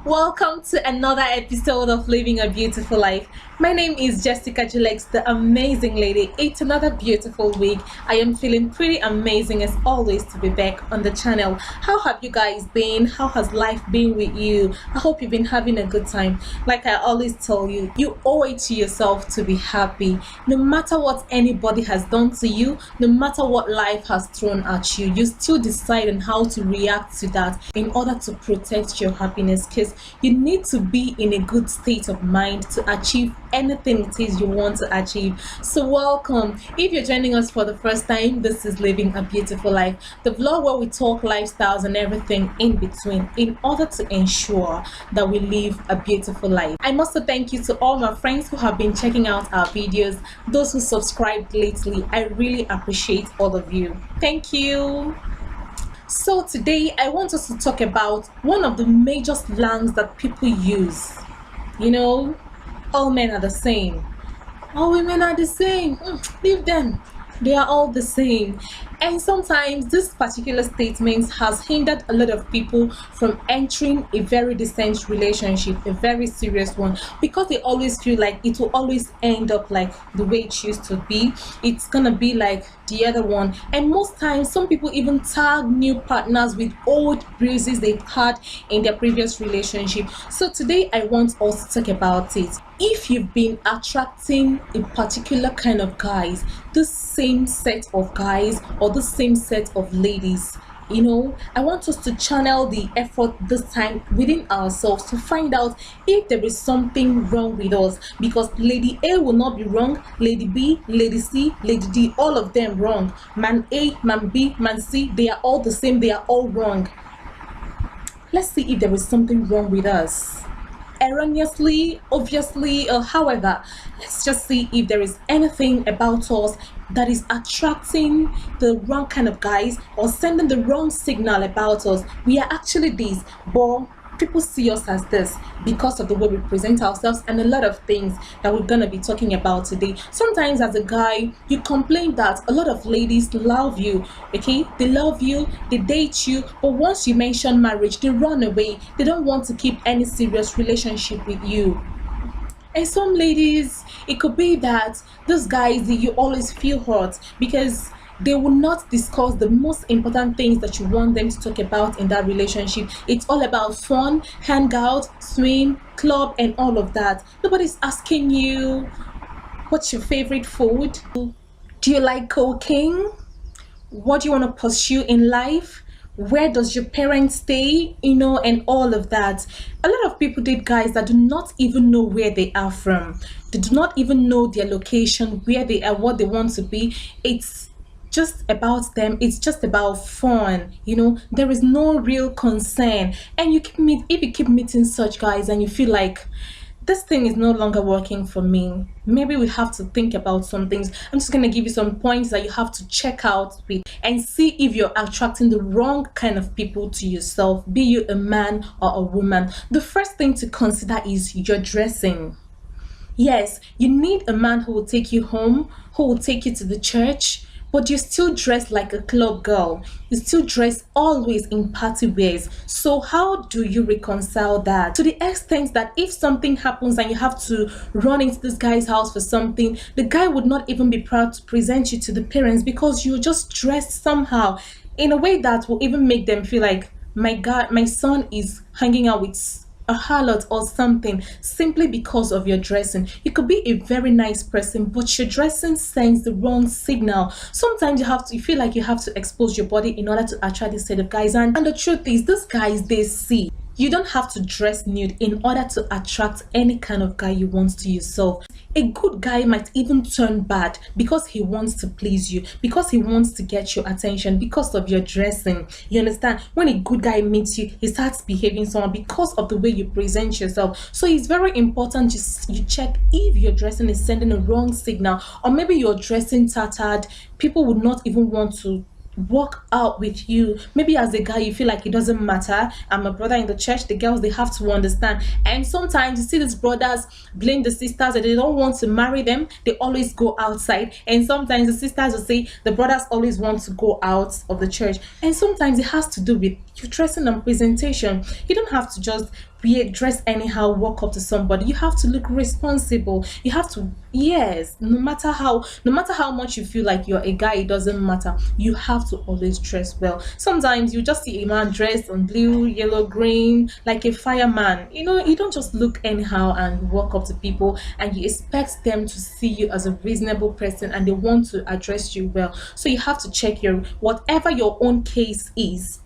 Welcome to another episode of Living a Beautiful Life. My name is Jessica Julex, the amazing lady. It's another beautiful week. I am feeling pretty amazing as always to be back on the channel. How have you guys been? How has life been with you? I hope you've been having a good time. Like I always tell you, you owe it to yourself to be happy. No matter what anybody has done to you, no matter what life has thrown at you, you still decide on how to react to that in order to protect your happiness, because you need to be in a good state of mind to achieve anything it is you want to achieve. So welcome. If you're joining us for the first time, this is Living a Beautiful Life, the vlog where we talk lifestyles and everything in between in order to ensure that we live a beautiful life. I must thank you to all my friends who have been checking out our videos, those who subscribed lately. I really appreciate all of you. Thank you. So today I want us to talk about one of the major slangs that people use. You know, all men are the same. All women are the same. Leave them. They are all the same. And sometimes this particular statement has hindered a lot of people from entering a very decent relationship, a very serious one, because they always feel like it will always end up like the way it used to be. It's gonna be like the other one. And most times some people even tag new partners with old bruises they've had in their previous relationship. So today I want us to talk about it. If you've been attracting a particular kind of guys, the same set of guys or the same set of ladies, you know, I want us to channel the effort this time within ourselves to find out if there is something wrong with us, because Lady A will not be wrong, Lady B, Lady C, Lady D, all of them wrong. Man A, man B, man C, they are all the same, they are all wrong. Let's see if there is something wrong with us. Erroneously, obviously, or however, let's just see if there is anything about us that is attracting the wrong kind of guys or sending the wrong signal about us. We are actually this, but people see us as this because of the way we present ourselves and a lot of things that we're gonna be talking about today. Sometimes as a guy, you complain that a lot of ladies love you, okay? They love you, they date you, but once you mention marriage, they run away. They don't want to keep any serious relationship with you. And some ladies, it could be that those guys, you always feel hurt because they will not discuss the most important things that you want them to talk about in that relationship. It's all about fun, hang out, swim, club, and all of that. Nobody's asking you, what's your favorite food? Do you like cocaine? What do you want to pursue in life? Where does your parents stay? You know, and all of that. A lot of people date guys that do not even know where they are from. They do not even know their location, where they are, what they want to be. It's just about them. It's just about fun. You know, there is no real concern. And if you keep meeting such guys and you feel like this thing is no longer working for me, maybe we have to think about some things. I'm just going to give you some points that you have to check out with and see if you're attracting the wrong kind of people to yourself, be you a man or a woman. The first thing to consider is your dressing. Yes, you need a man who will take you home, who will take you to the church, but you still dress like a club girl. You still dress always in party wears. So how do you reconcile that? To the extent that if something happens and you have to run into this guy's house for something, the guy would not even be proud to present you to the parents because you just dressed somehow in a way that will even make them feel like, my God, my son is hanging out with a harlot or something simply because of your dressing. You could be a very nice person, but your dressing sends the wrong signal. Sometimes you feel like you have to expose your body in order to attract this set of guys, and the truth is these guys, they see. You don't have to dress nude in order to attract any kind of guy you want to yourself. A good guy might even turn bad because he wants to please you, because he wants to get your attention because of your dressing. You understand? When a good guy meets you, he starts behaving someone because of the way you present yourself. So it's very important you check if your dressing is sending a wrong signal, or maybe you're dressing tattered. People would not even want to work out with you. Maybe as a guy you feel like it doesn't matter, I'm a brother in the church, the girls, they have to understand. And sometimes you see these brothers blame the sisters that they don't want to marry them, they always go outside. And sometimes the sisters will say the brothers always want to go out of the church. And sometimes it has to do with you dressing and presentation. You don't have to just dress anyhow, walk up to somebody. You have to look responsible. You have to, yes, no matter how much you feel like you're a guy, it doesn't matter. You have to always dress well. Sometimes you just see a man dressed on blue, yellow, green, like a fireman. You don't just look anyhow and walk up to people and you expect them to see you as a reasonable person and they want to address you well. So you have to check your whatever your own case is.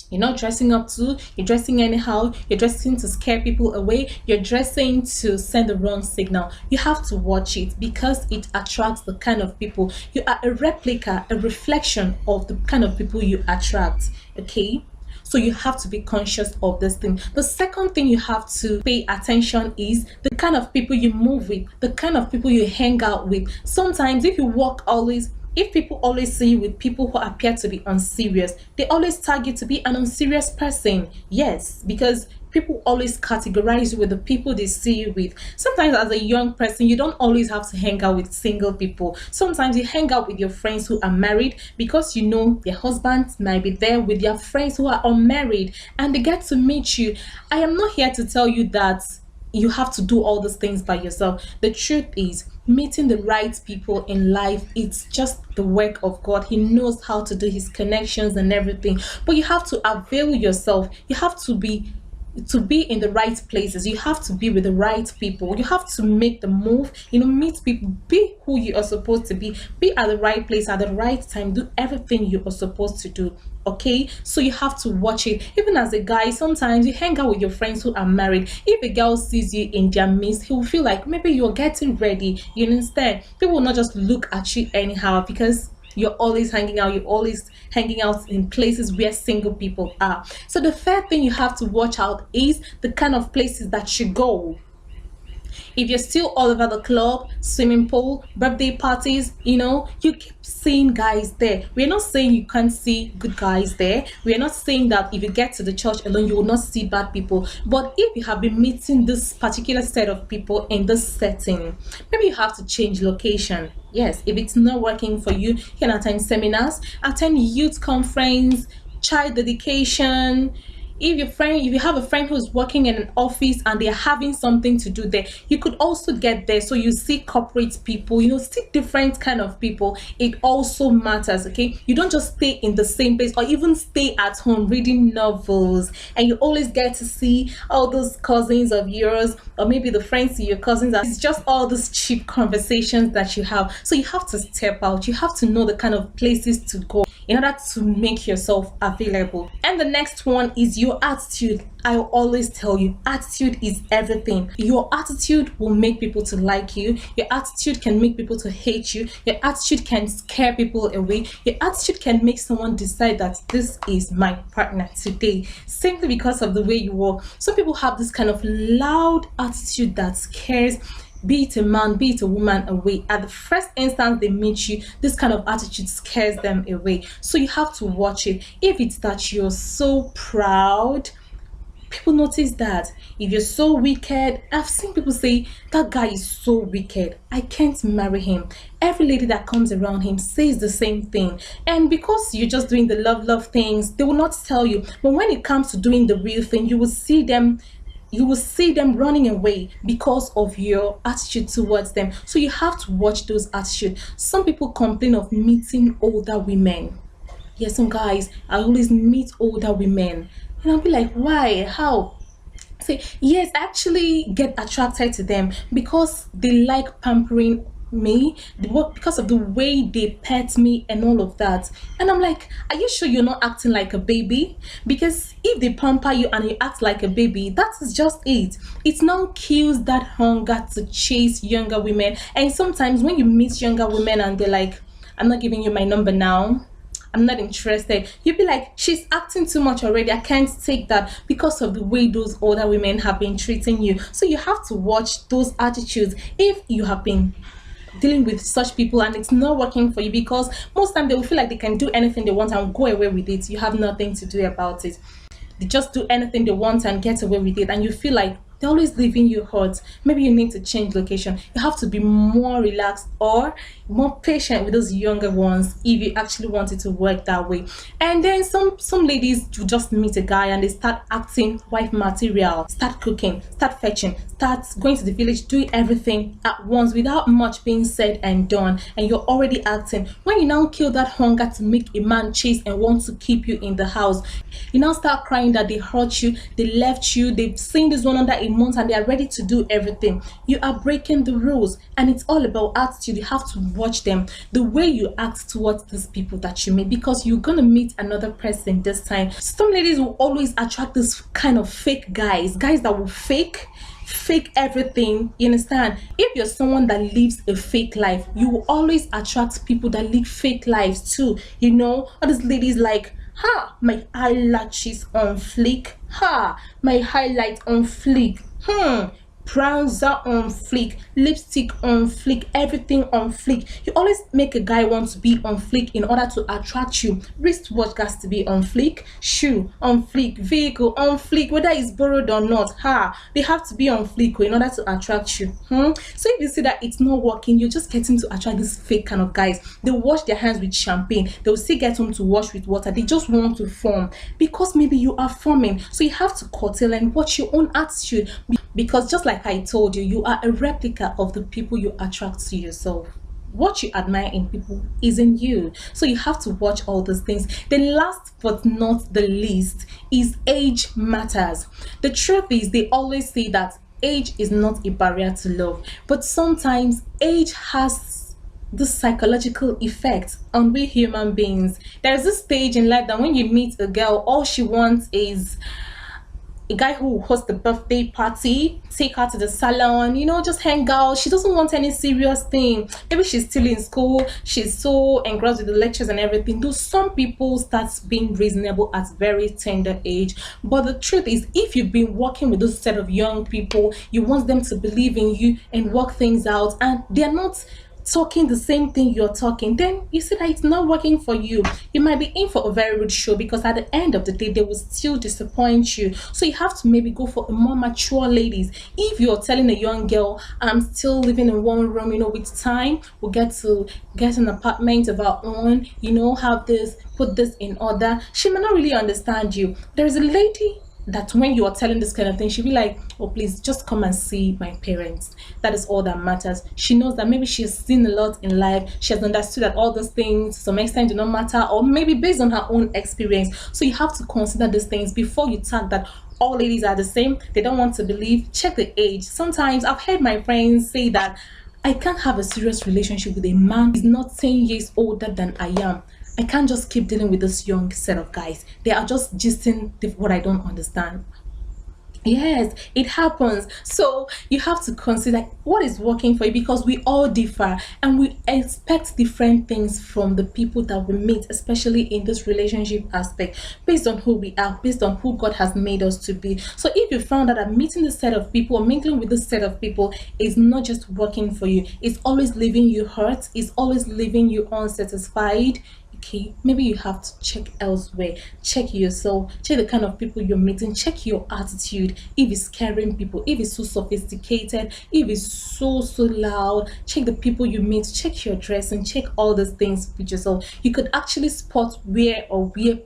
You're not dressing up too, you're dressing anyhow, you're dressing to scare people away, you're dressing to send the wrong signal. You have to watch it because it attracts the kind of people. You are a replica, a reflection of the kind of people you attract. Okay? So you have to be conscious of this thing. The second thing you have to pay attention is the kind of people you move with, the kind of people you hang out with. Sometimes if people always see you with people who appear to be unserious, they always tag you to be an unserious person. Yes, because people always categorize you with the people they see you with. Sometimes as a young person, you don't always have to hang out with single people. Sometimes you hang out with your friends who are married because you know their husbands might be there with their friends who are unmarried and they get to meet you. I am not here to tell you that you have to do all these things by yourself. The truth is, meeting the right people in life, it's just the work of God. He knows how to do his connections and everything, but you have to avail yourself. You have to be in the right places. You have to be with the right people. You have to make the move, meet people, be who you are supposed to be at the right place at the right time, do everything you are supposed to do. Okay, so you have to watch it. Even as a guy, sometimes you hang out with your friends who are married. If a girl sees you in their midst, he will feel like maybe you're getting ready. You understand? People will not just look at you anyhow because you're always hanging out in places where single people are. So the third thing you have to watch out is the kind of places that you go. If you're still all over the club, swimming pool, birthday parties, you keep seeing guys there. We're not saying you can't see good guys there. We're not saying that if you get to the church alone, you will not see bad people. But if you have been meeting this particular set of people in this setting, maybe you have to change location. Yes, if it's not working for you, you can attend seminars, attend youth conference, child dedication. If you have a friend who's working in an office and they're having something to do there, you could also get there. So you see corporate people, see different kind of people. It also matters. Okay, you don't just stay in the same place or even stay at home reading novels and you always get to see all those cousins of yours or maybe the friends of your cousins. It's just all those cheap conversations that you have. So you have to step out. You have to know the kind of places to go in order to make yourself available. And the next one is your attitude. I always tell you, attitude is everything. Your attitude will make people to like you. Your attitude can make people to hate you. Your attitude can scare people away. Your attitude can make someone decide that this is my partner today, simply because of the way you walk. Some people have this kind of loud attitude that scares, be it a man, be it a woman, away. At the first instance they meet you, this kind of attitude scares them away. So you have to watch it. If it's that you're so proud, people notice that. If you're so wicked, I've seen people say, that guy is so wicked, I can't marry him. Every lady that comes around him says the same thing. And because you're just doing the love things, they will not tell you. But when it comes to doing the real thing, you will see them running away because of your attitude towards them. So you have to watch those attitudes. Some people complain of meeting older women. Yes, some guys, I always meet older women and I'll be like, why? How? Say, yes, I actually get attracted to them because they like pampering me, because of the way they pet me and all of that. And I'm like, are you sure you're not acting like a baby? Because if they pamper you and you act like a baby, that is just it. It now kills that hunger to chase younger women. And sometimes when you meet younger women and they're like, I'm not giving you my number now, I'm not interested, you'll be like, she's acting too much already, I can't take that, because of the way those older women have been treating you. So you have to watch those attitudes. If you have been dealing with such people and it's not working for you, because most time they will feel like they can do anything they want and go away with it. You have nothing to do about it. They just do anything they want and get away with it, and you feel like they're always leaving you hurt. Maybe you need to change location. You have to be more relaxed or more patient with those younger ones if you actually want it to work that way. And then some ladies you just meet a guy and they start acting wife material, start cooking, start fetching, start going to the village, doing everything at once without much being said and done, and you're already acting. When you now kill that hunger to make a man chase and want to keep you in the house, you now start crying that they hurt you, they left you, they've seen this one under a month and they are ready to do everything. You are breaking the rules, and it's all about attitude. You have to watch them, the way you act towards these people that you meet, because you're gonna meet another person this time. Some ladies will always attract this kind of fake guys that will fake everything. You understand? If you're someone that lives a fake life, you will always attract people that live fake lives too. You know, all these ladies like, my eyelashes on fleek, my highlight on fleek, bronzer on fleek, lipstick on fleek, everything on fleek. You always make a guy want to be on fleek in order to attract you. Wristwatch has to be on fleek, shoe on fleek, vehicle on fleek, whether it's borrowed or not. They have to be on fleek in order to attract you. So if you see that it's not working, you're just getting to attract these fake kind of guys. They wash their hands with champagne, they will still get home to wash with water. They just want to form because maybe you are forming. So you have to curtail and watch your own attitude, because just like I told you, you are a replica of the people you attract to yourself. What you admire in people is in you. So you have to watch all those things. Then last but not the least is age matters. The truth is, they always say that age is not a barrier to love, but sometimes age has this psychological effect on we human beings. There's this stage in life that when you meet a girl, all she wants is a guy who will host the birthday party, take her to the salon, you know, just hang out. She doesn't want any serious thing. Maybe she's still in school, she's so engrossed with the lectures and everything. Though some people start being reasonable at very tender age, but the truth is, if you've been working with this set of young people, you want them to believe in you and work things out, and they're not talking the same thing you're talking, then you see that it's not working for you. You might be in for a very rude show, because at the end of the day they will still disappoint you. So you have to maybe go for a more mature ladies. If you're telling a young girl, I'm still living in one room, you know, with time we'll get to get an apartment of our own, you know, have this, put this in order, she may not really understand you. There's a lady that when you are telling this kind of thing, she'll be like, oh please just come and see my parents. That is all that matters. She knows that maybe she has seen a lot in life, she has understood that all those things to some extent do not matter, or maybe based on her own experience. So you have to consider these things before you tag that all ladies are the same. They don't want to believe. Check the age. Sometimes I've heard my friends say that I can't have a serious relationship with a man who's not 10 years older than I am. I can't just keep dealing with this young set of guys. They are just gisting what I don't understand. Yes, it happens. So you have to consider what is working for you, because we all differ and we expect different things from the people that we meet, especially in this relationship aspect, based on who we are, based on who God has made us to be. So if you found out that meeting this set of people or mingling with this set of people is not just working for you, it's always leaving you hurt, it's always leaving you unsatisfied, okay, maybe you have to check elsewhere. Check yourself, check the kind of people you're meeting, check your attitude. If it's scaring people, if it's so sophisticated, if it's so loud, check the people you meet, check your dressing, check all those things with yourself. You could actually spot where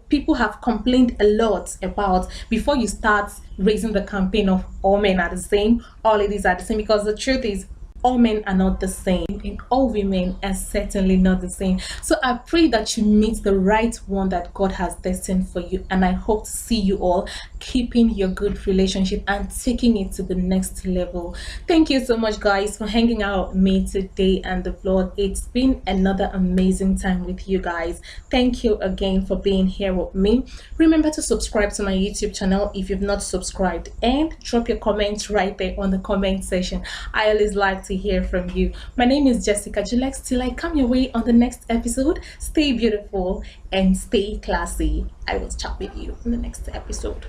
people have complained a lot about before you start raising the campaign of all men are the same, all ladies are the same, because the truth is, all men are not the same and all women are certainly not the same. So I pray that you meet the right one that God has destined for you, and I hope to see you all keeping your good relationship and taking it to the next level. Thank you so much guys for hanging out with me today and the vlog. It's been another amazing time with you guys. Thank you again for being here with me. Remember to subscribe to my YouTube channel if you've not subscribed, and drop your comments right there on the comment section. I always like to hear from you. My name is Jessica Julex. Till I come your way on the next episode, stay beautiful and stay classy. I will chat with you in the next episode.